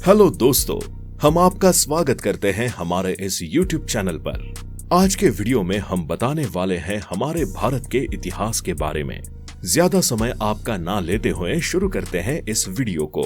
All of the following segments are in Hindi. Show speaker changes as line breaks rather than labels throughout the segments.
हेलो दोस्तों, हम आपका स्वागत करते हैं हमारे इस YouTube चैनल पर। आज के वीडियो में हम बताने वाले हैं हमारे भारत के इतिहास के बारे में। ज्यादा समय आपका ना लेते हुए शुरू करते हैं इस वीडियो को।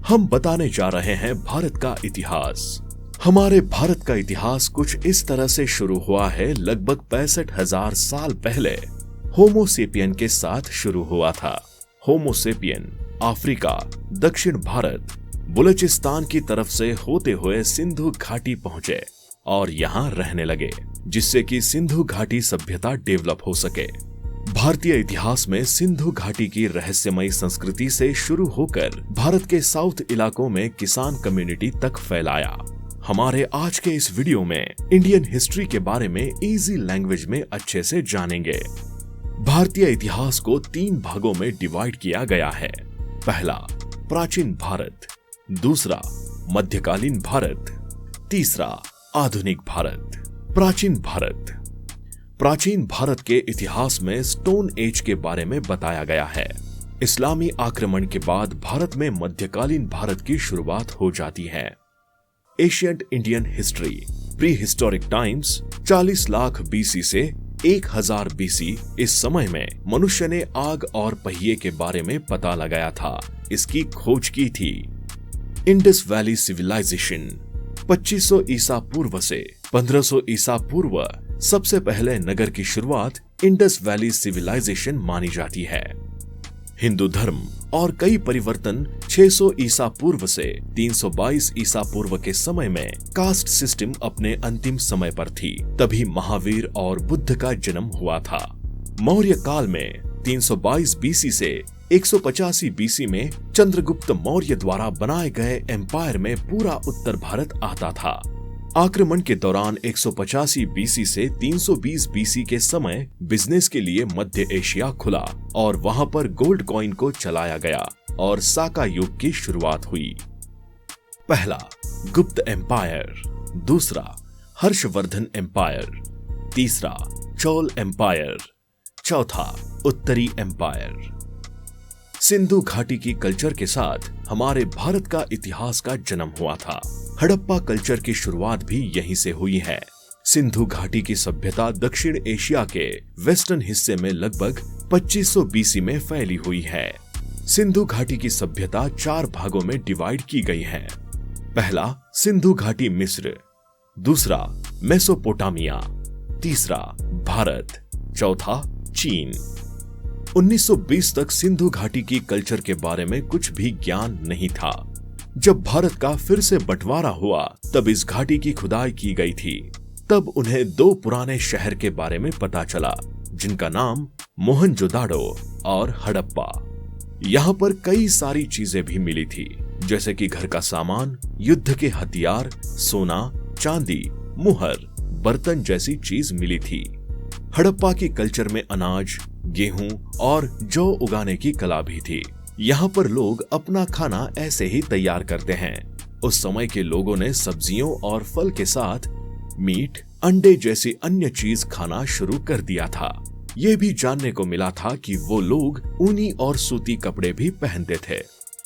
हम बताने जा रहे हैं भारत का इतिहास। हमारे भारत का इतिहास कुछ इस तरह से शुरू हुआ है। लगभग 65,000 साल पहले होमोसेपियन के साथ शुरू हुआ था। होमोसेपियन अफ्रीका, दक्षिण भारत, बलूचिस्तान की तरफ से होते हुए सिंधु घाटी पहुंचे और यहां रहने लगे, जिससे कि सिंधु घाटी सभ्यता डेवलप हो सके। भारतीय इतिहास में सिंधु घाटी की रहस्यमयी संस्कृति से शुरू होकर भारत के साउथ इलाकों में किसान कम्युनिटी तक फैलाया। हमारे आज के इस वीडियो में इंडियन हिस्ट्री के बारे में इजी लैंग्वेज में अच्छे से जानेंगे। भारतीय इतिहास को 3 भागों में डिवाइड किया गया है। पहला, प्राचीन भारत। दूसरा, मध्यकालीन भारत। तीसरा, आधुनिक भारत। प्राचीन भारत। प्राचीन भारत के इतिहास में स्टोन एज के बारे में बताया गया है। इस्लामी आक्रमण के बाद भारत में मध्यकालीन भारत की शुरुआत हो जाती है। Ancient Indian history. Pre historic times 40 lakh BC से 1000 बीसी। इस समय में मनुष्य ने आग और पहिए के बारे में पता लगाया था, इसकी खोज की थी। इंडस वैली सिविलाइजेशन 2500 ईसा पूर्व से 1500 ईसा पूर्व सबसे पहले नगर की शुरुआत इंडस वैली सिविलाइजेशन मानी जाती है। हिंदू धर्म और कई परिवर्तन 600 ईसा पूर्व से 322 ईसा पूर्व के समय में कास्ट सिस्टम अपने अंतिम समय पर थी। तभी महावीर और बुद्ध का जन्म हुआ था। मौर्य काल में 322 बीसी से 185 बीसी में चंद्रगुप्त मौर्य द्वारा बनाए गए एम्पायर में पूरा उत्तर भारत आता था। आक्रमण के दौरान 185 बीसी से 320 बीसी के समय बिजनेस के लिए मध्य एशिया खुला और वहां पर गोल्ड कॉइन को चलाया गया और साका युग की शुरुआत हुई। पहला, गुप्त एम्पायर। दूसरा, हर्षवर्धन एम्पायर। तीसरा, चोल एम्पायर। चौथा, उत्तरी एम्पायर। सिंधु घाटी की कल्चर के साथ हमारे भारत का इतिहास का जन्म हुआ था। हड़प्पा कल्चर की शुरुआत भी यहीं से हुई है। सिंधु घाटी की सभ्यता दक्षिण एशिया के वेस्टर्न हिस्से में लगभग 2500 बीसी में फैली हुई है। सिंधु घाटी की सभ्यता 4 भागों में डिवाइड की गई है। पहला, सिंधु घाटी मिस्र। दूसरा, मेसोपोटामिया। तीसरा, भारत। चौथा, चीन। 1920 तक सिंधु घाटी की कल्चर के बारे में कुछ भी ज्ञान नहीं था। जब भारत का फिर से बंटवारा हुआ तब इस घाटी की खुदाई की गई थी। तब उन्हें 2 पुराने शहर के बारे में पता चला, जिनका नाम मोहनजोदाड़ो और हड़प्पा। यहाँ पर कई सारी चीजें भी मिली थी, जैसे कि घर का सामान, युद्ध के हथियार, सोना, चांदी, मुहर, बर्तन जैसी चीज मिली थी। हड़प्पा की कल्चर में अनाज, गेहूं और जौ उगाने की कला भी थी। यहाँ पर लोग अपना खाना ऐसे ही तैयार करते हैं। उस समय के लोगों ने सब्जियों और फल के साथ मीट, अंडे जैसी अन्य चीज खाना शुरू कर दिया था। ये भी जानने को मिला था कि वो लोग ऊनी और सूती कपड़े भी पहनते थे।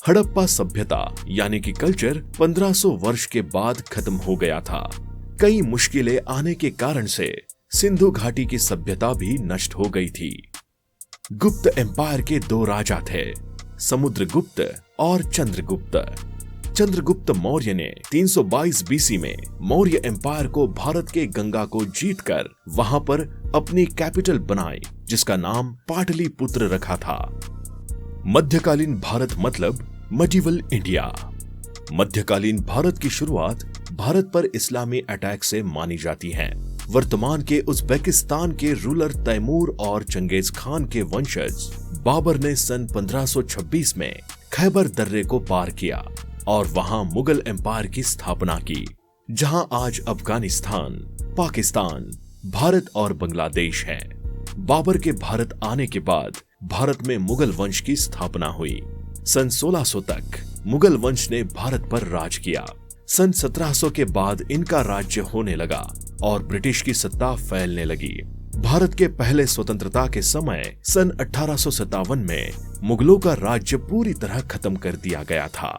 हड़प्पा सभ्यता यानी कि कल्चर 1500 वर्ष के बाद खत्म हो गया था। कई मुश्किलें आने के कारण से सिंधु घाटी की सभ्यता भी नष्ट हो गई थी। गुप्त एम्पायर के 2 राजा थे, समुद्रगुप्त और चंद्रगुप्त। चंद्रगुप्त मौर्य ने 322 बीसी में मौर्य एम्पायर को भारत के गंगा को जीतकर वहां पर अपनी कैपिटल बनाई, जिसका नाम पाटलिपुत्र रखा था। मध्यकालीन भारत मतलब मिडिवल इंडिया। मध्यकालीन भारत की शुरुआत भारत पर इस्लामी अटैक से मानी जाती है। वर्तमान के उज्बेकिस्तान के रूलर तैमूर और चंगेज खान के वंशज बाबर ने सन 1526 में खैबर दर्रे को पार किया और वहां मुगल एम्पायर की स्थापना की, जहां आज अफगानिस्तान, पाकिस्तान, भारत और बांग्लादेश है। बाबर के भारत आने के बाद भारत में मुगल वंश की स्थापना हुई। सन 1600 तक मुगल वंश ने भारत पर राज किया। सन 1700 के बाद इनका राज्य होने लगा और ब्रिटिश की सत्ता फैलने लगी। भारत के पहले स्वतंत्रता के समय सन 1857 में मुगलों का राज्य पूरी तरह खत्म कर दिया गया था।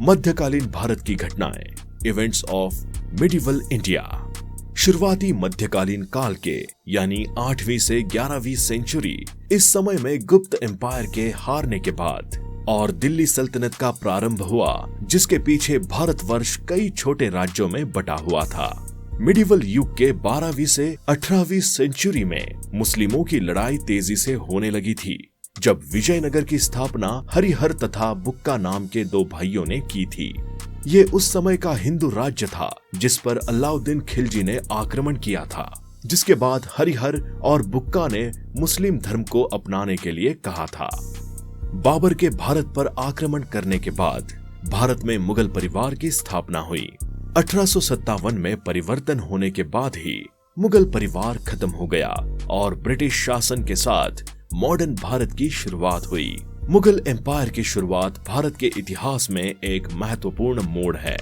मध्यकालीन भारत की घटनाएं, इवेंट्स ऑफ मिडिवल इंडिया। शुरुआती मध्यकालीन काल के यानी 8वीं से 11वीं सेंचुरी, इस समय में गुप्त एम्पायर के हारने के बाद और दिल्ली सल्तनत का प्रारंभ हुआ, जिसके पीछे भारतवर्ष कई छोटे राज्यों में बटा हुआ था। मिडिवल युग के 12वीं से 18वीं सेंचुरी में मुस्लिमों की लड़ाई तेजी से होने लगी थी, जब विजयनगर की स्थापना हरिहर तथा बुक्का नाम के दो भाइयों ने की थी। ये उस समय का हिंदू राज्य था जिस पर अलाउद्दीन खिलजी ने आक्रमण किया था, जिसके बाद हरिहर और बुक्का ने मुस्लिम धर्म को अपनाने के लिए कहा था। बाबर के भारत पर आक्रमण करने के बाद भारत में मुगल परिवार की स्थापना हुई। 1857 में परिवर्तन होने के बाद ही मुगल परिवार खत्म हो गया और ब्रिटिश शासन के साथ मॉडर्न भारत की शुरुआत हुई। मुगल एम्पायर की शुरुआत भारत के इतिहास में एक महत्वपूर्ण मोड़ है।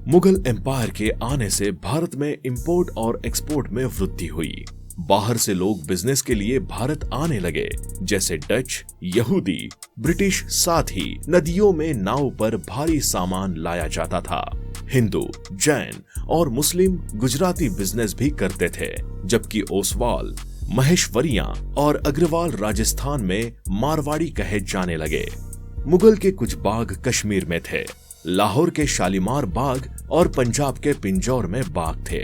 मुगल एम्पायर के आने से भारत में इंपोर्ट और एक्सपोर्ट में वृद्धि हुई। बाहर से लोग बिजनेस के लिए भारत आने लगे, जैसे डच, यहूदी, ब्रिटिश, साथ ही नदियों में नाव पर भारी सामान लाया जाता था। हिंदू, जैन और मुस्लिम गुजराती बिजनेस भी करते थे, जबकि ओसवाल, महेश्वरियां और अग्रवाल राजस्थान में मारवाड़ी कहे जाने लगे। मुगल के कुछ बाग कश्मीर में थे, लाहौर के शालीमार बाग और पंजाब के पिंजौर में बाग थे।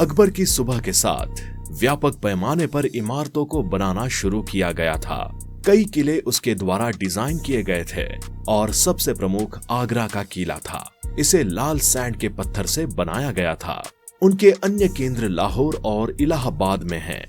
अकबर की सुबह के साथ व्यापक पैमाने पर इमारतों को बनाना शुरू किया गया था। कई किले उसके द्वारा डिजाइन किए गए थे और सबसे प्रमुख आगरा का किला था। इसे लाल सैंड के पत्थर से बनाया गया था। उनके अन्य केंद्र लाहौर और इलाहाबाद में हैं।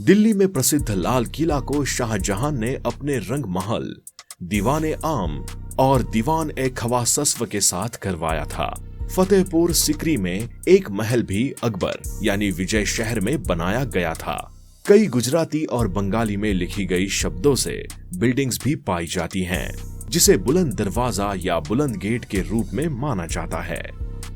दिल्ली में प्रसिद्ध लाल किला को शाहजहां ने अपने रंग महल, दीवाने आम और दीवान ए खवासस्व के साथ करवाया था। फतेहपुर सिकरी में एक महल भी अकबर यानी विजय शहर में बनाया गया था। कई गुजराती और बंगाली में लिखी गई शब्दों से बिल्डिंग्स भी पाई जाती हैं, जिसे बुलंद दरवाजा या बुलंद गेट के रूप में माना जाता है।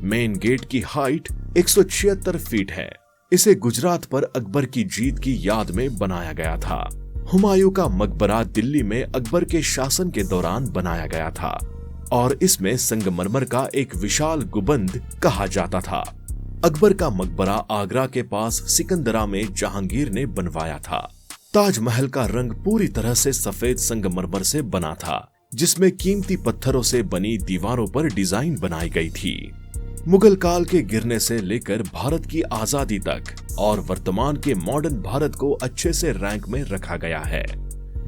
मेन गेट की हाइट 176 फीट है। इसे गुजरात पर अकबर की जीत की याद में बनाया गया था। हुमायूं का मकबरा दिल्ली में अकबर के शासन के दौरान बनाया गया था और इसमें संगमरमर का एक विशाल गुंबद कहा जाता था। अकबर का मकबरा आगरा के पास सिकंदरा में जहांगीर ने बनवाया था। ताजमहल का रंग पूरी तरह से सफेद संगमरमर से बना था, जिसमें कीमती पत्थरों से बनी दीवारों पर डिजाइन बनाई गई थी। मुगल काल के गिरने से लेकर भारत की आजादी तक और वर्तमान के मॉडर्न भारत को अच्छे से रैंक में रखा गया है।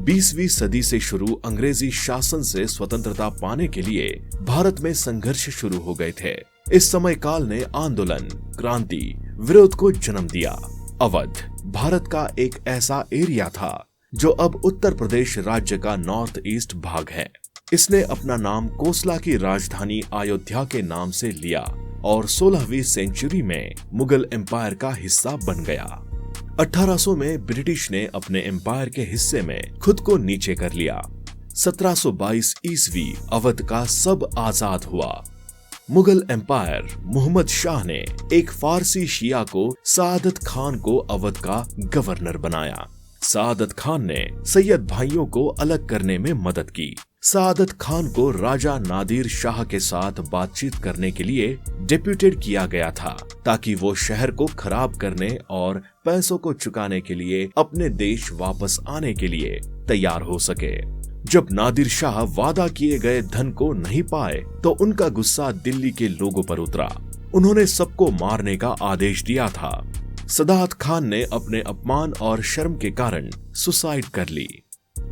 20वीं सदी से शुरू अंग्रेजी शासन से स्वतंत्रता पाने के लिए भारत में संघर्ष शुरू हो गए थे। इस समय काल ने आंदोलन, क्रांति, विरोध को जन्म दिया। अवध भारत का एक ऐसा एरिया था जो अब उत्तर प्रदेश राज्य का नॉर्थ ईस्ट भाग है। इसने अपना नाम कोसला की राजधानी अयोध्या के नाम से लिया और 16वीं सेंचुरी में मुगल एम्पायर का हिस्सा बन गया। 1800 में ब्रिटिश ने अपने एम्पायर के हिस्से में खुद को नीचे कर लिया। 1722 ईस्वी अवध का सब आजाद हुआ। मुगल एम्पायर मोहम्मद शाह ने एक फारसी शिया को सादत खान को अवध का गवर्नर बनाया। सादत खान ने सैयद भाइयों को अलग करने में मदद की। सादत खान को राजा नादिर शाह के साथ बातचीत करने के लिए डेप्यूटेड किया गया था, ताकि वो शहर को खराब करने और पैसों को चुकाने के लिए अपने देश वापस आने के लिए तैयार हो सके। जब नादिर शाह वादा किए गए धन को नहीं पाए तो उनका गुस्सा दिल्ली के लोगों पर उतरा। उन्होंने सबको मारने का आदेश दिया था। सदात खान ने अपने अपमान और शर्म के कारण सुसाइड कर ली।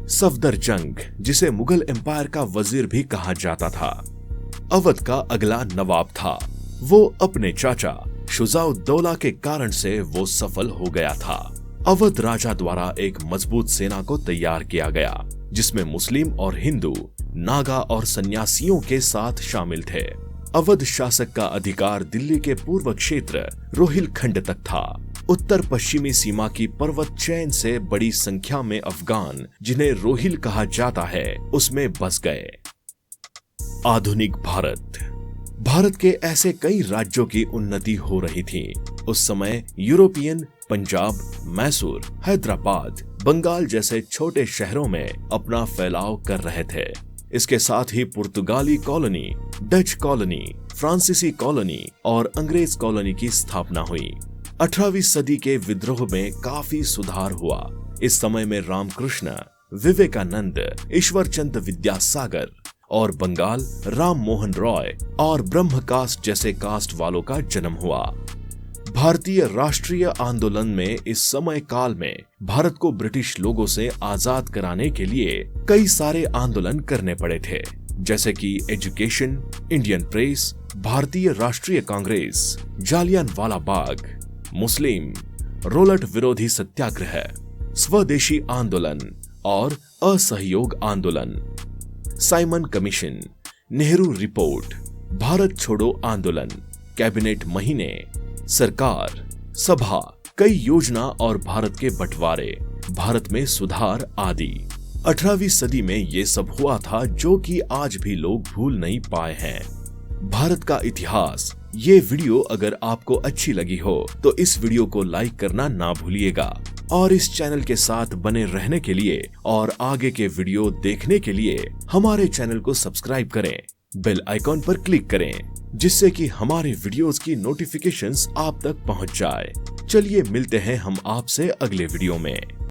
सफदरजंग, जिसे मुगल एम्पायर का वजीर भी कहा जाता था, अवध का अगला नवाब था। वो अपने चाचा शुजाउद्दौला के कारण से वो सफल हो गया था। अवध राजा द्वारा एक मजबूत सेना को तैयार किया गया, जिसमें मुस्लिम और हिंदू, नागा और सन्यासियों के साथ शामिल थे। अवध शासक का अधिकार दिल्ली के पूर्व क्षेत्र रोहिलखंड तक था। उत्तर पश्चिमी सीमा की पर्वत चैन से बड़ी संख्या में अफगान, जिन्हें रोहिल कहा जाता है, उसमें बस गए। आधुनिक भारत के ऐसे कई राज्यों की उन्नति हो रही थी। उस समय यूरोपियन पंजाब, मैसूर, हैदराबाद, बंगाल जैसे छोटे शहरों में अपना फैलाव कर रहे थे। इसके साथ ही पुर्तगाली कॉलोनी, डच कॉलोनी, फ्रांसीसी कॉलोनी और अंग्रेज कॉलोनी की स्थापना हुई। 18वीं सदी के विद्रोह में काफी सुधार हुआ। इस समय में रामकृष्ण, विवेकानंद, ईश्वरचंद विद्यासागर और बंगाल राम मोहन रॉय और ब्रह्म कास्ट जैसे कास्ट वालों का जन्म हुआ। भारतीय राष्ट्रीय आंदोलन में इस समय काल में भारत को ब्रिटिश लोगों से आजाद कराने के लिए कई सारे आंदोलन करने पड़े थे, जैसे कि एजुकेशन, इंडियन प्रेस, भारतीय राष्ट्रीय कांग्रेस, जालियनवाला बाग, मुस्लिम, रोलट विरोधी सत्याग्रह, स्वदेशी आंदोलन और असहयोग आंदोलन, Simon commission, Nehru report, Bharat छोड़ो आंदोलन, कैबिनेट महीने, सरकार, सभा, कई योजना और भारत के बंटवारे, भारत में सुधार आदि। 18वीं सदी में ये सब हुआ था जो कि आज भी लोग भूल नहीं पाए हैं। भारत का इतिहास। ये वीडियो अगर आपको अच्छी लगी हो तो इस वीडियो को लाइक करना ना भूलिएगा और इस चैनल के साथ बने रहने के लिए और आगे के वीडियो देखने के लिए हमारे चैनल को सब्सक्राइब करें, बेल आइकॉन पर क्लिक करें, जिससे कि हमारे वीडियोस की नोटिफिकेशंस आप तक पहुंच जाए। चलिए मिलते हैं हम आपसे अगले वीडियो में।